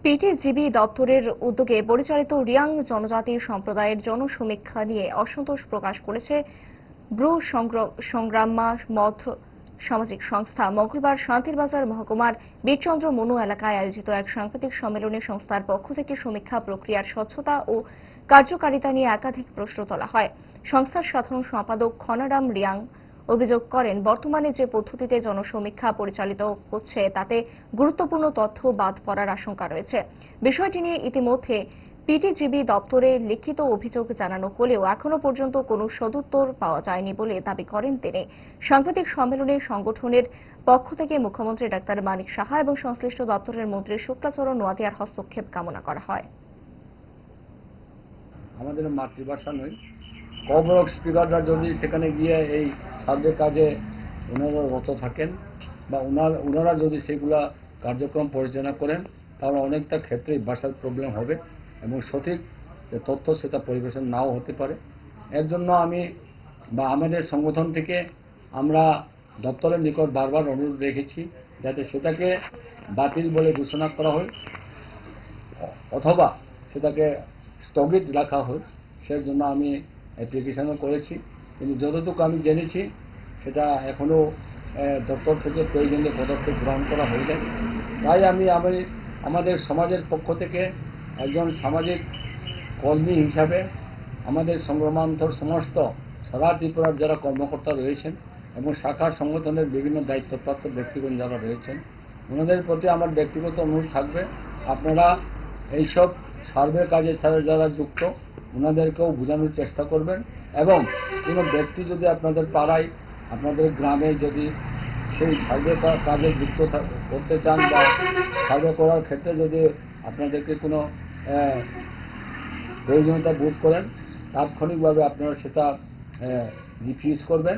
পিটিজিবি দপ্তরের উদ্যোগে পরিচালিত রিয়াং জনজাতি সম্প্রদায়ের জনসমীক্ষা নিয়ে অসন্তোষ প্রকাশ করেছে ব্রু সংগ্রামা মঠ সামাজিক সংস্থা। মঙ্গলবার শান্তিরবাজার মহকুমার বীরচন্দ্র মনু এলাকায় আয়োজিত এক সাংবাদিক সম্মেলনে সংস্থার পক্ষ থেকে সমীক্ষা প্রক্রিয়ার স্বচ্ছতা ও কার্যকারিতা নিয়ে একাধিক প্রশ্ন তোলা হয়। সংস্থার সাধারণ সম্পাদক খনারাম রিয়াং অভিযোগ করেন, বর্তমানে যে পদ্ধতিতে জনসমীক্ষা পরিচালিত হচ্ছে তাতে গুরুত্বপূর্ণ তথ্য বাদ পড়ার আশঙ্কা রয়েছে। বিষয়টি নিয়ে ইতিমধ্যে পিটিজিবি দপ্তরে লিখিত অভিযোগ জানানো হলেও এখনো পর্যন্ত কোনো সদুত্তর পাওয়া যায়নি বলে দাবি করেন তিনি। সাংবাদিক সম্মেলনে সংগঠনের পক্ষ থেকে মুখ্যমন্ত্রী ডাক্তার মানিক সাহা এবং সংশ্লিষ্ট দপ্তরের মন্ত্রী শুক্লাচরণ নোয়াদিয়ার হস্তক্ষেপ কামনা করা হয়। আমাদের মাতৃভাষা নয়, কবরক স্পিকাররা যদি সেখানে গিয়ে এই সার্ভে কাজে ওনারা রত থাকেন বা ওনারা যদি সেগুলা কার্যক্রম পরিচালনা করেন, তাহলে অনেকটা ক্ষেত্রেই ভাষার প্রবলেম হবে এবং সঠিক যে তথ্য সেটা পরিবেশন নাও হতে পারে। এর জন্য আমি বা আমাদের সংগঠন থেকে আমরা দপ্তরের নিকট বারবার অনুরোধ রেখেছি যাতে সেটাকে বাতিল বলে ঘোষণা করা হয় অথবা সেটাকে স্থগিত রাখা হয়। সেই জন্য আমি অ্যাপ্লিকেশনও করেছি, কিন্তু যতটুকু আমি জেনেছি সেটা এখনো দপ্তর থেকে প্রয়োজনীয় পদক্ষেপ গ্রহণ করা হয়নি। তাই আমি আমাদের সমাজের পক্ষ থেকে একজন সামাজিক কর্মী হিসাবে আমাদের সংগ্রামান্তর সমস্ত সারা ত্রিপুরার যারা কর্মকর্তা রয়েছেন এবং শাখা সংগঠনের বিভিন্ন দায়িত্বপ্রাপ্ত ব্যক্তিগণ যারা রয়েছেন, ওনাদের প্রতি আমার ব্যক্তিগত অনুরোধ থাকবে, আপনারা এইসব সার্ভে কাজে যারা যুক্ত ওনাদেরকেও বোঝানোর চেষ্টা করবেন এবং কোনো ব্যক্তি যদি আপনাদের পাড়ায় আপনাদের গ্রামে যদি সেই সার্ভে কাজে যুক্ত করতে চান বা সার্ভে করার ক্ষেত্রে যদি আপনাদেরকে কোনো প্রয়োজনীয়তা বোধ করেন, তাৎক্ষণিকভাবে আপনারা সেটা রিফিউজ করবেন।